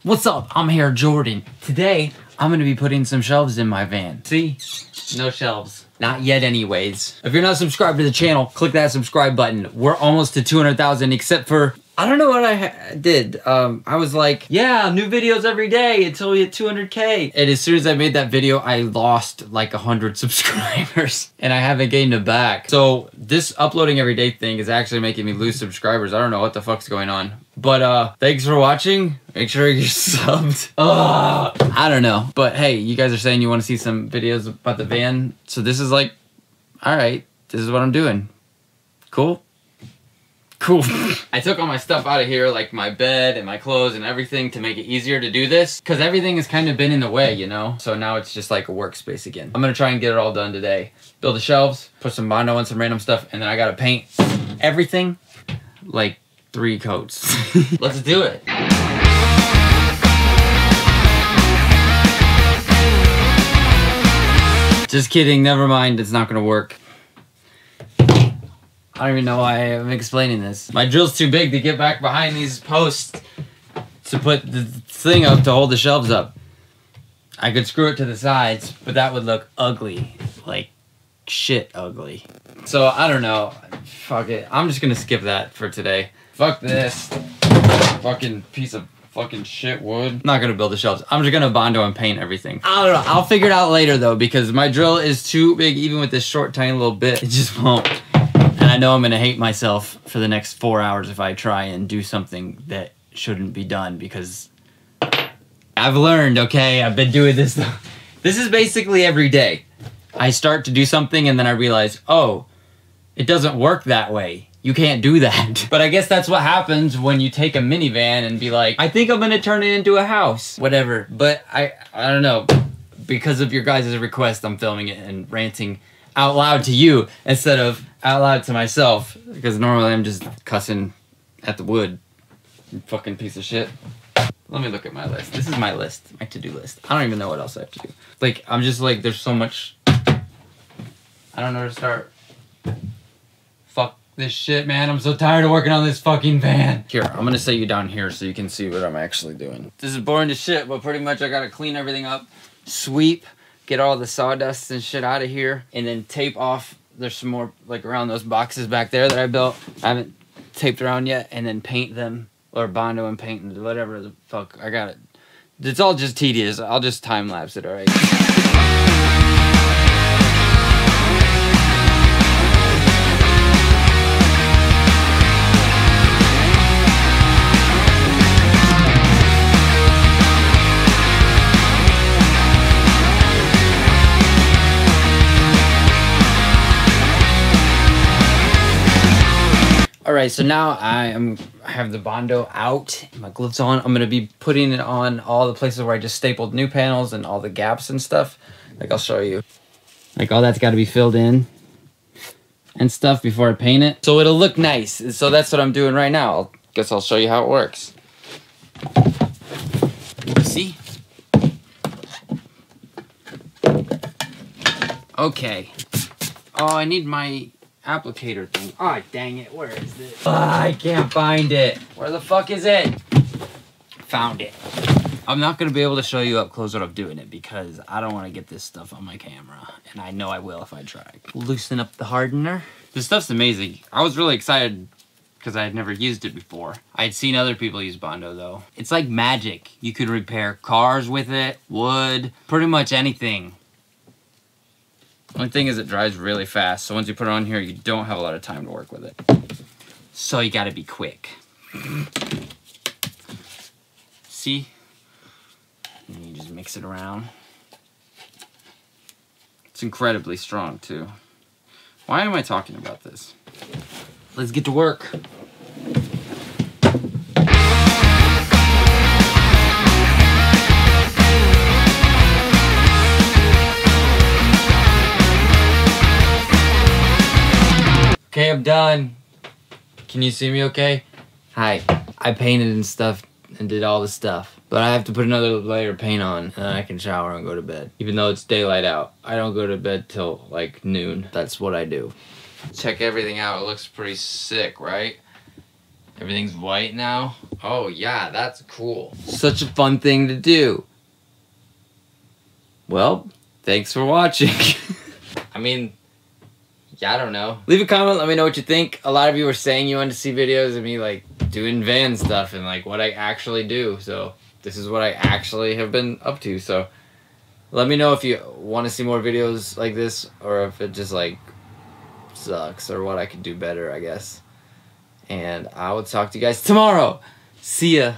What's up? I'm here, Jordan. Today, I'm gonna be putting some shelves in my van. See? No shelves. Not yet anyways. If you're not subscribed to the channel, click that subscribe button. We're almost to 200,000 except for, I don't know what I did. I was like, yeah, new videos every day until we hit 200K. And as soon as I made that video, I lost like 100 subscribers and I haven't gained them back. So this uploading every day thing is actually making me lose subscribers. I don't know what the fuck's going on. But thanks for watching. Make sure you're subbed. I don't know. But hey, you guys are saying you want to see some videos about the van. So this is like, all right, this is what I'm doing. Cool. Cool. I took all my stuff out of here, like my bed and my clothes and everything, to make it easier to do this, because everything has kind of been in the way, you know? So now it's just like a workspace again. I'm gonna try and get it all done today. Build the shelves, put some Bondo on some random stuff, and then I gotta paint everything like 3 coats. Let's do it. Just kidding, never mind, it's not gonna work. I don't even know why I'm explaining this. My drill's too big to get back behind these posts to put the thing up to hold the shelves up. I could screw it to the sides, but that would look ugly. Like, shit ugly. So, I don't know. Fuck it. I'm just gonna skip that for today. Fuck this. Fucking piece of fucking shit wood. I'm not gonna build the shelves. I'm just gonna Bondo and paint everything. I don't know. I'll figure it out later though, because my drill is too big, even with this short, tiny little bit. It just won't. And I know I'm gonna hate myself for the next 4 hours if I try and do something that shouldn't be done, because I've learned, okay? I've been doing this. This is basically every day. I start to do something and then I realize, oh, it doesn't work that way. You can't do that. But I guess that's what happens when you take a minivan and be like, I think I'm gonna turn it into a house. Whatever. But I don't know. Because of your guys' request, I'm filming it and ranting out loud to you instead of out loud to myself, because normally I'm just cussing at the wood. You fucking piece of shit. Let me look at my list. This is my list, my to-do list. I don't even know what else I have to do. Like, I'm just like, there's so much. I don't know where to start. Fuck this shit, man. I'm so tired of working on this fucking van. Here, I'm gonna set you down here so you can see what I'm actually doing. This is boring as shit, but pretty much I gotta clean everything up, sweep, get all the sawdust and shit out of here, and then tape off. There's some more like around those boxes back there that I built. I haven't taped around yet, and then paint them, or Bondo and paint, and whatever the fuck. I got it. It's all just tedious. I'll just time lapse it, alright? Alright, so now I have the Bondo out, my gloves on. I'm gonna be putting it on all the places where I just stapled new panels and all the gaps and stuff. Like, I'll show you. Like, all that's gotta be filled in and stuff before I paint it, so it'll look nice. So that's what I'm doing right now. Guess I'll show you how it works. See? Okay. Oh, I need my applicator thing. Oh, dang it. Where is it? I can't find it. Where the fuck is it? Found it. I'm not going to be able to show you up close what I'm doing it because I don't want to get this stuff on my camera. And I know I will if I try. Loosen up the hardener. This stuff's amazing. I was really excited because I had never used it before. I had seen other people use Bondo though. It's like magic. You could repair cars with it, wood, pretty much anything. Only thing is it dries really fast, so once you put it on here, you don't have a lot of time to work with it. So you gotta be quick. See? And you just mix it around. It's incredibly strong too. Why am I talking about this? Let's get to work. Okay, I'm done. Can you see me okay? Hi. I painted and stuff and did all the stuff. But I have to put another layer of paint on and then I can shower and go to bed. Even though it's daylight out. I don't go to bed till like noon. That's what I do. Check everything out. It looks pretty sick, right? Everything's white now. Oh yeah, that's cool. Such a fun thing to do. Well, thanks for watching. I mean, yeah, I don't know. Leave a comment, let me know what you think. A lot of you were saying you wanted to see videos of me like doing van stuff and like what I actually do. So this is what I actually have been up to. So let me know if you want to see more videos like this or if it just like sucks or what I could do better, I guess. And I will talk to you guys tomorrow. See ya.